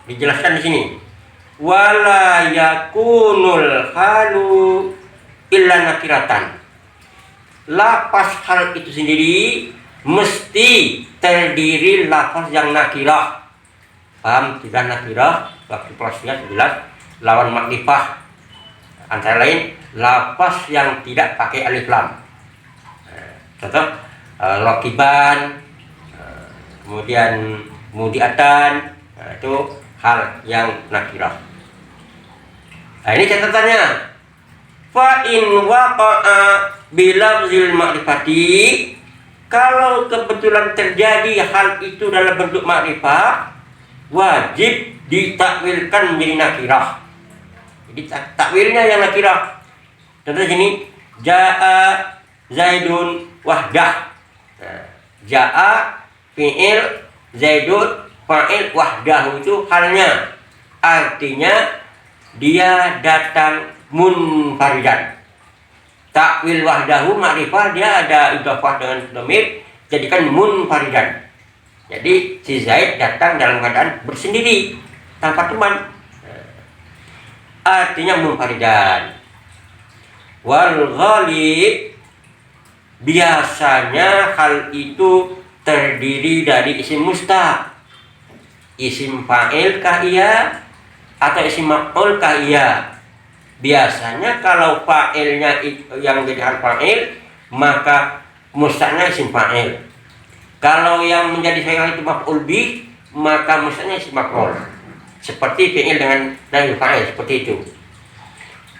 Dijelaskan di sini. Wala yakunul halu illa nakiratan. Lafaz hal itu sendiri mesti terdiri lafaz yang nakirah. Paham tidak nakirah? Waktu prosesnya jelas lawan makrifah. Antara lain lafaz yang tidak pakai alif lam. Contoh rakiban, kemudian mudiatan, itu hal yang nakirah. Nah, ini catatannya. Fa in waqa'a bilafzil ma'rifati, kalau kebetulan terjadi hal itu dalam bentuk makrifah, wajib ditakwilkan menjadi nakirah. Jadi takwilnya yang nakirah. Contoh sini, jaa Zaidun wahdah. Jaa fi'il, Zaidun fa'il, wahdah itu halnya. Artinya dia datang munfaridan. Takwil wahdahu makrifah, dia ada idhofah dengan dhamir, jadikan munfaridan. Jadi si Zaid datang dalam keadaan bersendiri tanpa teman. Artinya munfaridan. Wal ghalib, biasanya hal itu terdiri dari isim mustaq, isim fa'il kah iya atau isim maf'ul kah iya. Biasanya kalau fa'ilnya yang jadi hal fa'il, maka mustaqnya isim fa'il. Kalau yang menjadi fa'il itu maf'ul bih, maka mustaqnya isim maf'ul. Seperti fi'il dengan naib fa'il, seperti itu.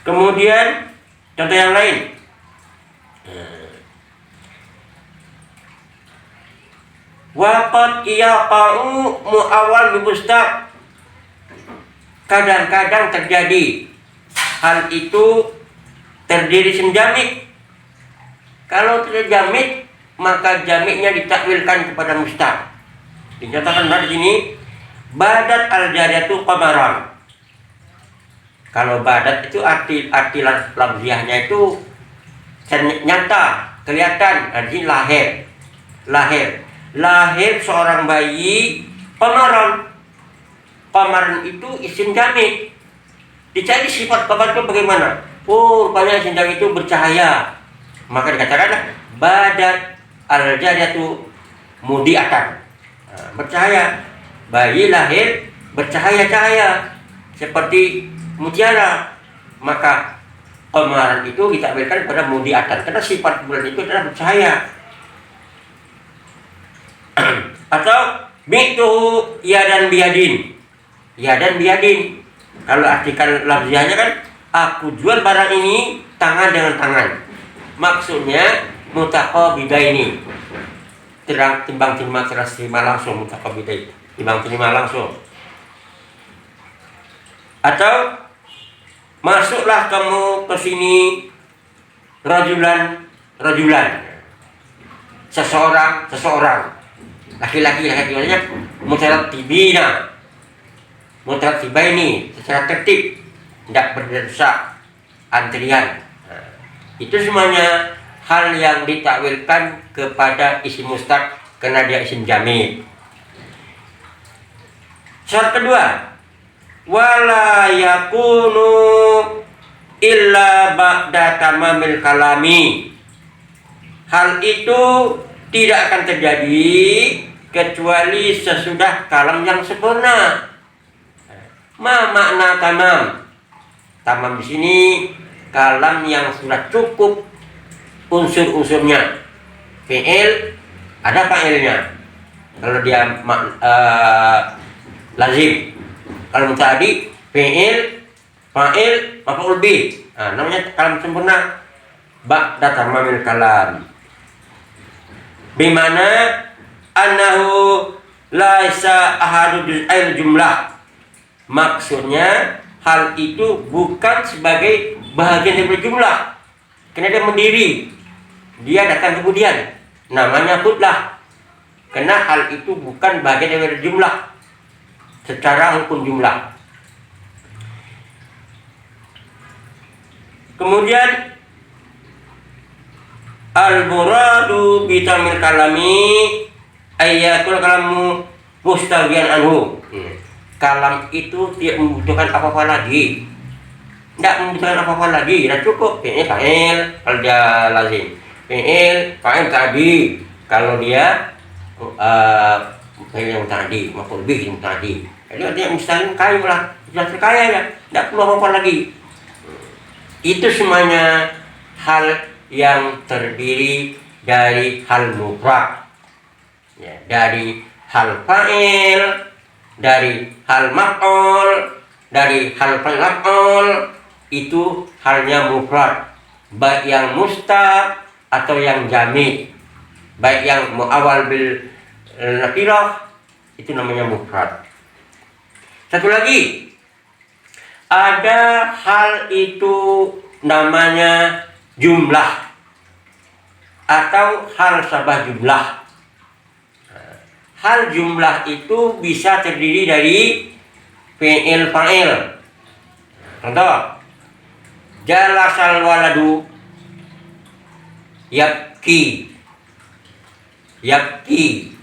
Kemudian contoh yang lain. Waqad yaqa'u mu'awwal bi mustaq. Kadang-kadang terjadi hal itu terdiri isim jamid. Kalau tidak jamid, maka jamidnya ditakwilkan kepada mustaq. Dinyatakan di sini, badat al-jariyatu qamaran. Kalau badat itu arti lafziahnya itu nyata, kelihatan, artinya lahir seorang bayi qamaran. Qamaran itu isim jamid. Dicari sifat qamar itu bagaimana? Oh, rupanya isim jamid itu bercahaya. Maka dikatakan badat al-jariyatu mudiatan. Bercahaya. Bayi lahir bercahaya-cahaya seperti mutiara. Maka qamaran itu ditakwilkan pada mudiatan karena sifat bulan itu adalah bercahaya. Atau bi'tuhu yadan biyadin. Yadan biyadin. Kalau artikan lafziahnya kan, aku jual barang ini tangan dengan tangan. Maksudnya mutaqabidaini. Timbang terima langsung, mutaqabidaini. Timbang terima langsung. Atau masuklah kamu ke sini rajulan. Seseorang. Laki-laki mutaratibaini, secara tertib, tidak berdesak antrian. Itu semuanya hal yang ditakwilkan kepada isim mustaq karena dia isim jamid. Syarat kedua, wala yakunu illa ba'da tamamil kalami. Hal itu tidak akan terjadi kecuali sesudah kalam yang sempurna. Ma makna tamam? Tamam di sini kalam yang sudah cukup unsur-unsurnya. Fi'il ada fa'ilnya. Kalau dia lazim. Kalau muta'addi fi'il, fa'il, maf'ul bih. Namanya kalam sempurna. Ba'da tamamil kalam. Bimana annahu laisa ahadu juz'ail jumlah. Maksudnya hal itu bukan sebagai bahagian dari jumlah, karena dia mendiri, dia datang kemudian, namanya kutlah. Karena hal itu bukan bagian dari jumlah secara hukum jumlah. Kemudian al-muradu bitamil kalami ayyakul kalamu mustawiyan anhu. kalam itu tidak membutuhkan apa-apa lagi. Tidak membutuhkan apa-apa lagi. Sudah cukup. Fi'il fa'il kalau dia lazim. Fi'il fa'il tadi. Kalau dia fi'il yang tadi, maf'ul bih yang tadi. Jadi dia misalnya kayu lah. Sudah terkaya ya. Tidak perlu apa-apa lagi. Itu semuanya hal yang terdiri dari hal mufrad. Ya, dari hal fa'il, dari hal maf'ul, dari hal maf'ul, itu halnya mufrad, baik yang mustaq atau yang jami', baik yang muawwal bil nakirah, itu namanya mufrad. Satu lagi, ada hal itu namanya jumlah atau hal sabah jumlah. Hal jumlah itu bisa terdiri dari fi'il fa'il. Contoh, jalasal waladu yabki. Yabki,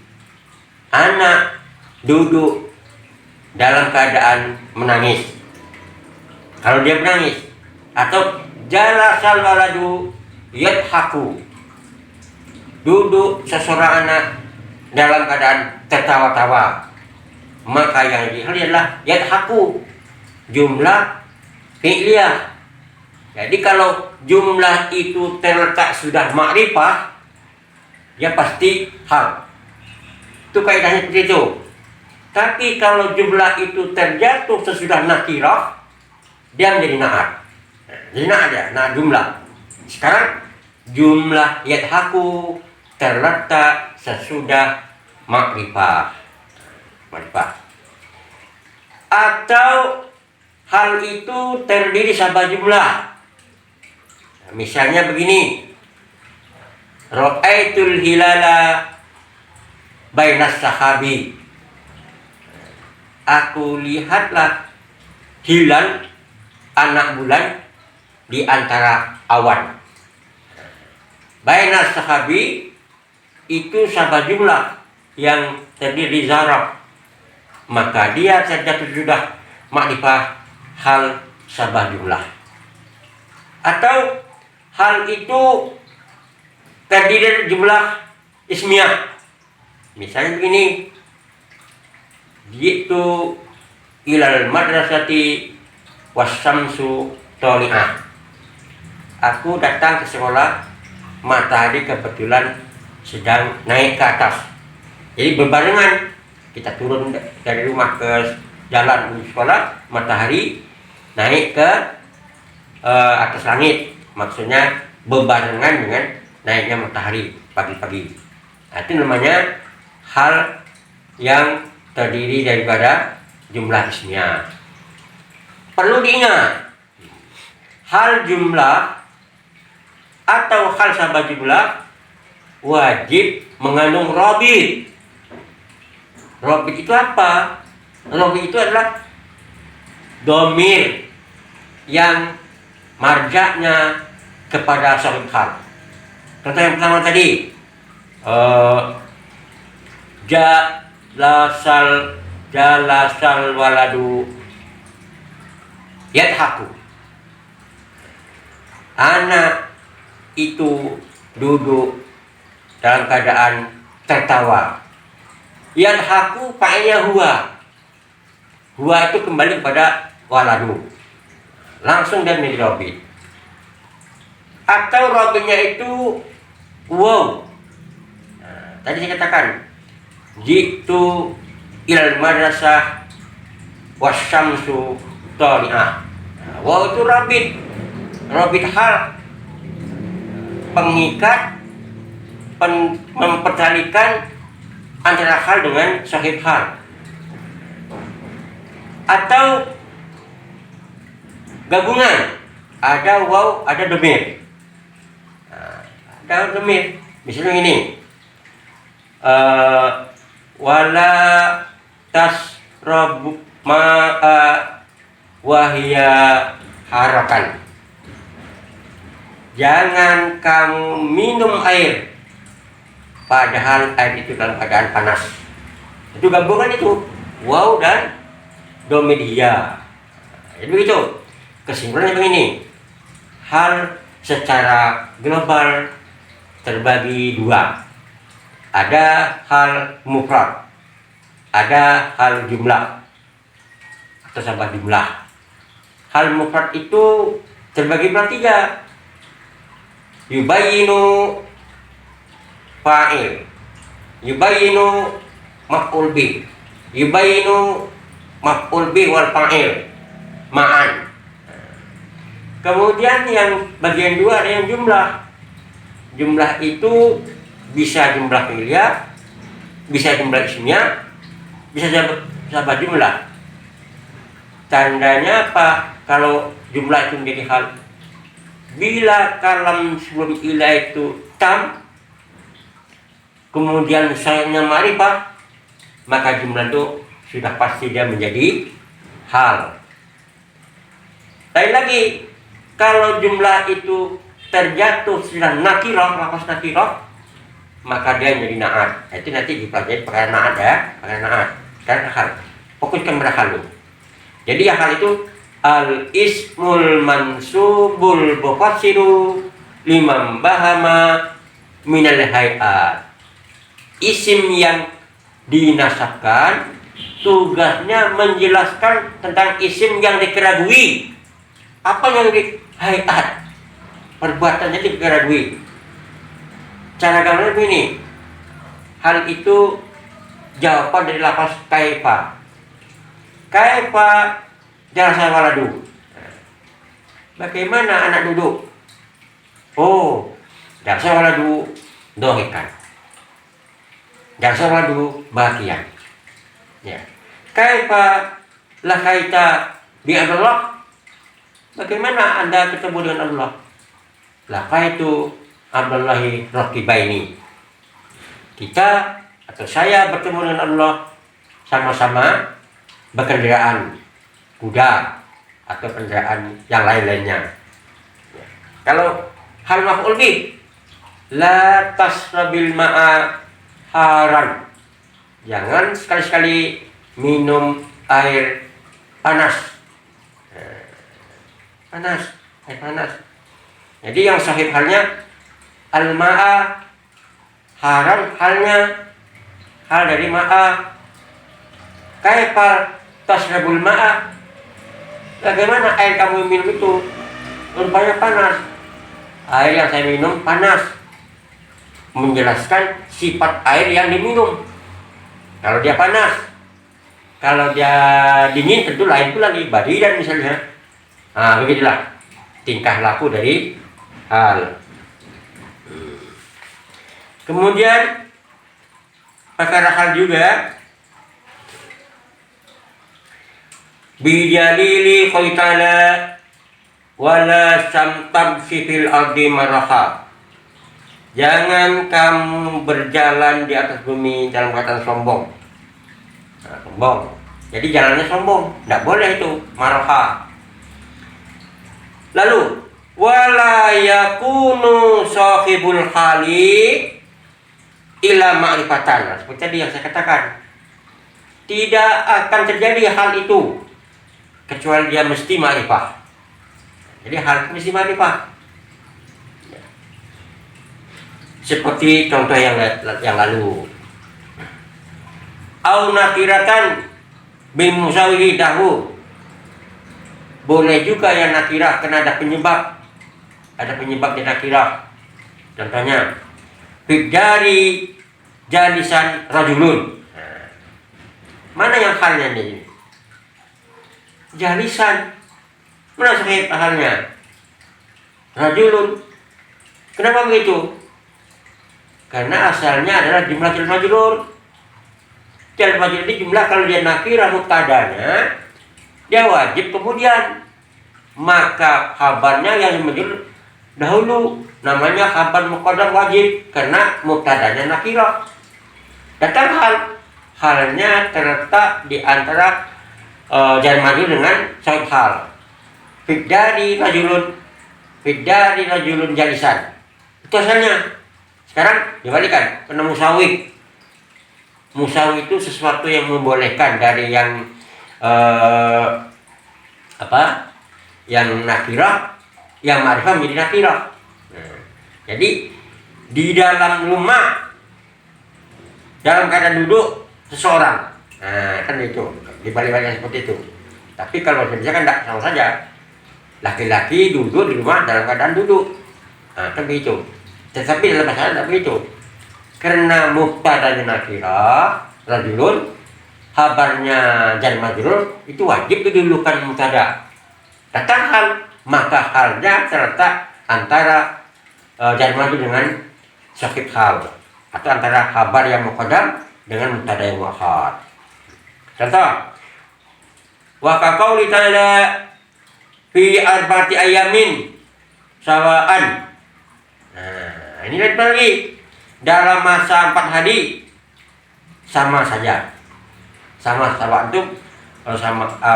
anak duduk dalam keadaan menangis. Kalau dia menangis. Atau jalasal waladu yadhaku, duduk seseorang anak dalam keadaan tertawa-tawa. Maka yang dilihat adalah yadhaku, jumlah fi'liyah. Jadi kalau jumlah itu terletak sudah ma'rifah, ya pasti hal. Itu kaidahnya seperti itu. Tapi kalau jumlah itu terjatuh sesudah nakirah, dia menjadi na'at. Jadi na'at ya, na'at jumlah. Sekarang jumlah yadhaku terletak sesudah ma'rifah. Atau hal itu terdiri sabah jumlah. Misalnya begini, ra'aitul hilala bainas sahabi, aku lihatlah hilal, anak bulan, di antara awan. Bainas sahabi itu sabah jumlah yang terdiri zaraf, maka dia terjatuh sudah makrifah hal sabah jumlah. Atau hal itu terdiri dari jumlah ismiyah. Misalnya begini, jitu ilal madrasati wasyamsu thali'ah, aku datang ke sekolah, matahari kebetulan sedang naik ke atas. Jadi berbarengan, kita turun dari rumah ke jalan menuju sekolah, matahari naik ke atas langit. Maksudnya berbarengan dengan naiknya matahari pagi-pagi. Nah, itu namanya hal yang terdiri daripada jumlah ismiyah. Perlu diingat, hal jumlah atau hal sabah jumlah wajib mengandung robit. Robit itu apa? Robit itu adalah domir yang marja'nya kepada sahib hal. Contoh yang pertama tadi, jalasal waladu yadhaku, anak itu duduk dalam keadaan tertawa. Yadhaku fa'ilnya huwa. Huwa itu kembali kepada waladu, langsung dan menjadi robit. Atau robitnya itu wow. Nah, tadi saya katakan jitu ilal madrasah wasyamsu thali'ah. Nah, wow itu robit. Robit hal, pengikat, mempertalikan antara hal dengan sahib hal. Atau gabungan, ada waw, ada domir. Ada domir. Misalnya ini, wala tasrabu ma'a wahya harakan. Jangan kamu minum air padahal air itu dalam keadaan panas. Itu gabungan itu waw dan domedia. Jadi begitu. Kesimpulannya begini. Hal secara global terbagi dua. Ada hal mufrad, ada hal jumlah atau sama jumlah. Hal mufrad itu terbagi dalam tiga. Yubayinu fa'il, yubayinu maf'ul bih, yubayinu maf'ul bih wal fa'il ma'an. Kemudian yang bagian dua ada yang jumlah. Jumlah itu bisa jumlah fi'liyah, bisa jumlah ismiyah, bisa jabat jumlah. Tandanya apa? Kalau jumlah itu menjadi hal, bila kalam sebelum ila itu tam, kemudian sayangnya ma'rifah, maka jumlah itu sudah pasti dia menjadi hal. Lain lagi, kalau jumlah itu terjatuh sudah nakirah, lafaz nakirah, maka dia menjadi na'at. Itu nanti dipelajari pakai na'at ya, pakai na'at. Sekarang hal, fokuskan pada hal. Jadi hal itu al-ismul mansubul mufassiru liman bahama minal hayat. Isim yang dinasabkan tugasnya menjelaskan tentang isim yang dikeragui. Apa yang di hayat? Perbuatannya dikeragui. Cara gambarnya begini. Hal itu jawaban dari lafaz kaifa. Kaifa jalasa waladu. Bagaimana anak duduk? Oh, jalasa waladu dohikan. Jalasa waladu bahagia. Ya. Kaifa lakaita bi Allah. Bagaimana Anda ketemu dengan Allah? Lakaitu Abdullahi raqibaini. Kita atau saya bertemu dengan Allah sama-sama berkendaraan kuda atau kendaraan yang lain-lainnya. Kalau hal maf'ul bih, la tasrabil ma'a haran. Jangan sekali-sekali minum air panas. Air panas. Jadi yang sahih halnya al-ma'a haram, halnya hal dari ma'a. Kaifa tasrabul ma'a. Bagaimana air kamu minum itu? Rupanya panas. Air yang saya minum panas. Menjelaskan sifat air yang diminum. Kalau dia panas, kalau dia dingin tentu lain pula lagi, badidan misalnya. Nah, begitulah tingkah laku dari hal. Kemudian perkara hal juga bijalili khaitala wala samtabsi fil ardi maraha. Jangan kamu berjalan di atas bumi dalam keadaan sombong. Nah, sombong. Jadi jalannya sombong, tidak boleh itu maraha. Lalu wala yakunu sahibul hali ila ma'rifatan. Seperti tadi yang saya katakan, tidak akan terjadi hal itu kecuali dia mesti ma'rifah. Jadi hal mesti ma'rifah. Seperti contoh yang lalu. Au nakiratan bimusawihi dahu. Boleh juga yang nakirah kena ada penyebab. Ada penyebab di nakirah. Contohnya bidari jalisan rajulun. Mana yang halnya ini? Jalisan. Mana sahih halnya? Rajulun. Kenapa begitu? Karena asalnya adalah jumlah majrur. Jar majrur ini jumlah, kalau dia nakirah mubtadanya, dia wajib kemudian. Maka khabarnya yang majrur dahulu, namanya khabar muqaddam wajib karena mubtadanya nakirah. Datang halnya terletak di antara jar majrur dengan sahib hal. Fidari rajulun jalisan. Itu asalnya. Sekarang dibalikan, kena musawi. Musawi itu sesuatu yang membolehkan dari yang eh, apa yang nakirah, yang ma'rifah menjadi nakirah. Nah, jadi di dalam rumah dalam keadaan duduk seseorang, nah kan itu dibalik-baliknya seperti itu. Tapi kalau Indonesia kan tidak sama saja, laki-laki duduk di rumah dalam keadaan duduk, nah kan begitu. Tetapi dalam bahasa tidak begitu, karena mubtada'nya nakirah rajulun, kabarnya jar majrur, itu wajib didulukan mubtada. Datang hal, maka halnya terletak antara jar majrur dengan sakit hal, atau antara kabar yang muqaddam dengan mubtada yang muakhar. Contoh, wa kaqauli ta'ala fi arba'ati ayamin sawa'an. Nah, ini lagi dalam masa 4 hari sama saja. Sama sawan itu, kalau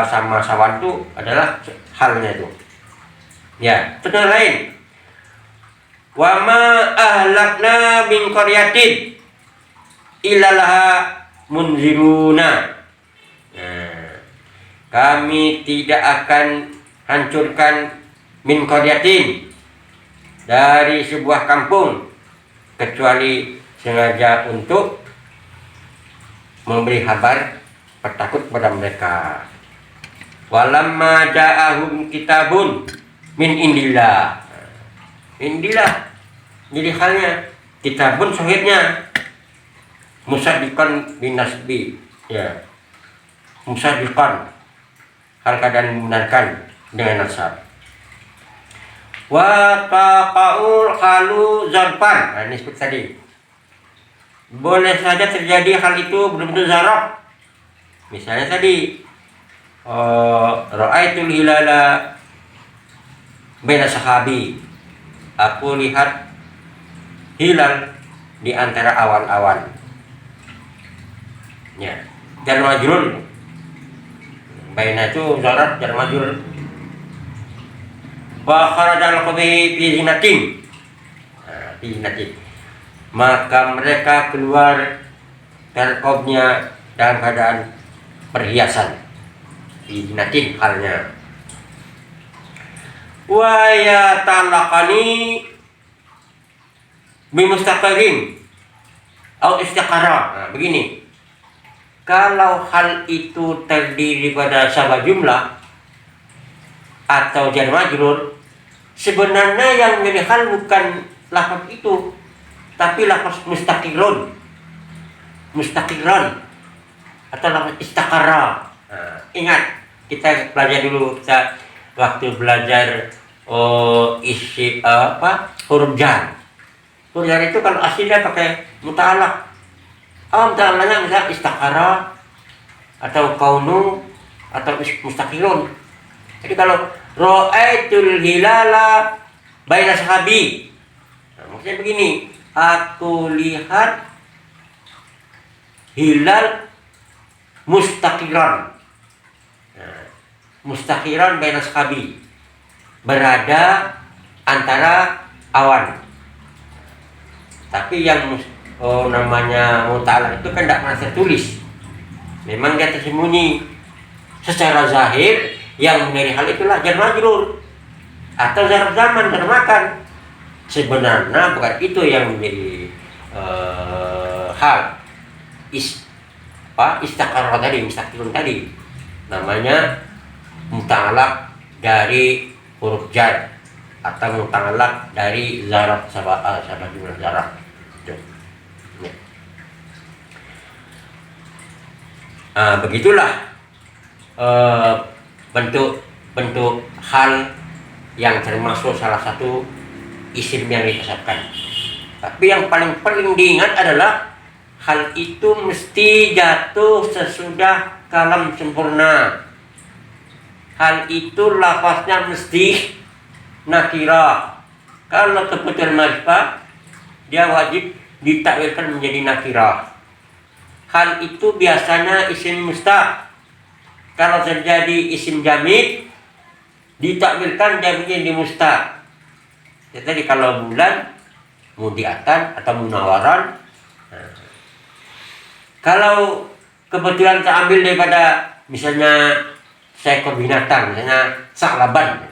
sama sawan itu adalah halnya itu. Ya, contoh lain. Wa ma ahlakna min qaryatin illa laha munziruna. Nah, kami tidak akan hancurkan min qaryatin, dari sebuah kampung, kecuali sengaja untuk memberi kabar petakut kepada mereka. Walamma ja'ahum kitabun min indillah. Indillah jadi halnya, kitabun sahihnya musaddiqan bin nasbi, ya, musaddiqan hal keadaan membenarkan dengan nasab. Wa taqaul halu zarfan. Nah, ini seperti tadi, boleh saja terjadi hal itu benar-benar zaraf. Misalnya tadi ra'aitul hilala baina sahabi, aku lihat hilal di antara awan-awan. Ya, jar majrur, baina itu zaraf, jar majrur. Wa kharajal qabi fi zinatin. Nah, fi zinatin, maka mereka keluar terkobnya dalam keadaan perhiasan. Fi zinatin halnya. Wa yatalaqani bimustaqarin atau istiqara. Nah, begini, kalau hal itu terdiri pada sabab jumlah atau jar majrur, sebenarnya yang menjadi hal bukan lafaz itu, tapi lafaz mustaqiron atau lafaz istiqara. Nah, ingat, kita belajar dulu, kita waktu belajar isi huruf jar. Huruf jar itu kalau aslinya pakai muta'alaq. Muta'alaqnya misalnya istiqara atau kaunu atau mustaqilun. Jadi kalau ra'aitul hilala baina sahabi, nah, maksudnya begini, aku lihat hilal mustaqiran. Nah, mustaqiran baina sahabi, berada antara awan. Tapi yang namanya muta'alaq itu kan tidak pernah tertulis, memang dia tersembunyi. Secara zahir yang menjadi hal itulah jar majrur atau zarf zaman, termakan. Sebenarnya bukan itu yang menjadi hal istiqarah tadi, mustaqilun tadi, namanya muta'alaq dari huruf jar atau muta'alaq dari zaraf sabab jumlah zaraf. Begitulah bentuk hal yang termasuk salah satu isim yang ditasabkan. Tapi yang paling diingat adalah hal itu mesti jatuh sesudah kalam sempurna. Hal itu lafaznya mesti nakirah. Kalau kebetulan ma'rifah, dia wajib ditakwilkan menjadi nakirah. Hal itu biasanya isim mustaq. Kalau terjadi isim jamid, ditakwilkan dia menjadi mustaq. Jadi kalau bulan, mudiatan atau munawaran. Kalau kebetulan terambil daripada misalnya seekor binatang, misalnya saklaban.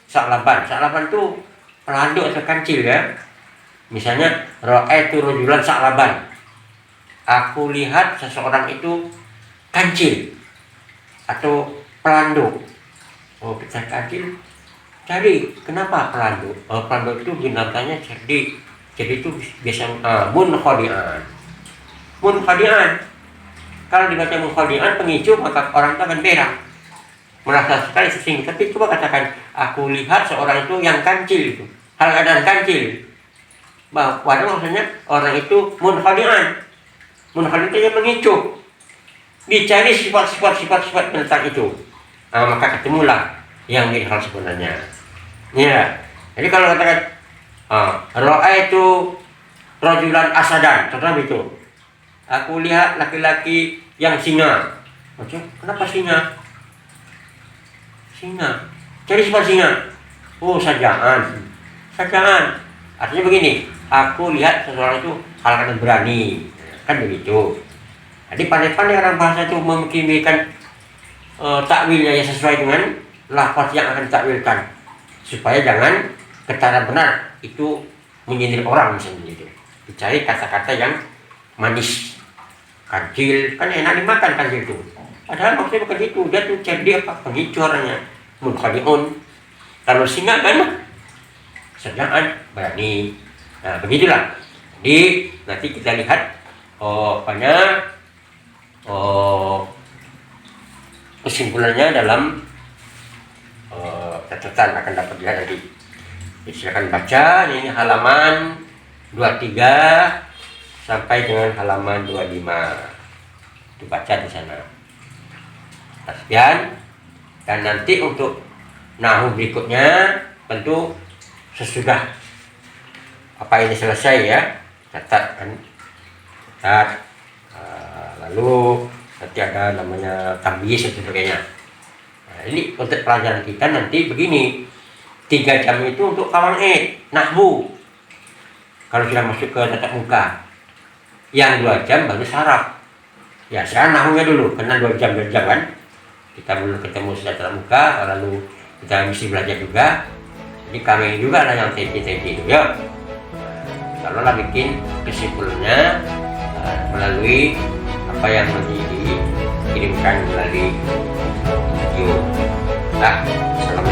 Saklaban itu pelanduk atau kancil ya. Misalnya ra'aitu rajulan saklaban. Aku lihat seseorang itu kancil atau pelanduk. Oh, kita kancil. Cari kenapa pelanduk? Oh, pelanduk itu binatangnya cerdik. Jadi itu biasa munkhadi'an. Kalau dibaca munkhadi'an pengicu, maka orang itu akan berak. Merasa sekali sesinggung. Tapi coba katakan, aku lihat seorang itu yang kancil itu. Hal keadaan kancil. Padahal maksudnya orang itu munkhadi'an. Munkhadi'an itu yang mengicu. Dicari sifat tentang itu. Maka ketemulah yang menjadi hal sebenarnya. Ya. Jadi kalau katakan ra'aitu rajulan asadan, contoh itu. Aku lihat laki-laki yang singa. Maksudnya, kenapa singa? Singa. Cari sifat singa. Oh, sajaan. Artinya begini, aku lihat seseorang itu hal-hal berani. Kan begitu. Jadi pandai-pandai orang bahasa itu memikirkan takwilnya yang sesuai dengan lafaz yang akan ditakwilkan. Supaya jangan kata benar itu menyindir orang misalnya gitu. Dicari kata-kata yang manis. Kancil, kan enak dimakan kancil itu. Padahal maksudnya bukan itu, dia tuh cerdik apa? Pengicu orangnya. Munkhadi'un. Kalau singa kan sedangkan berani. Nah, begitulah. Jadi nanti kita lihat kesimpulannya dalam catatan akan dapat dilihat nanti. Silakan baca, ini halaman 23 sampai dengan halaman 25. Itu baca di sana. Sekian. Dan nanti untuk nahwu berikutnya tentu sesudah apa ini selesai ya, catat kan. Lalu nanti ada namanya tamyiz dan sebagainya. Nah, ini untuk pelajaran kita nanti begini. 3 jam itu untuk qawaid nahwu. Kalau sudah masuk ke tatap muka. Yang 2 jam baru saraf. Ya, sekarang nahwunya dulu, karena 2 jam kan. Kita belum ketemu secara tatap muka, lalu kita mesti belajar juga. Jadi kami juga lah yang TP itu ya. Lalu lah bikin kesimpulannya melalui apa yang dikirimkan melalui video. Nah, assalamualaikum.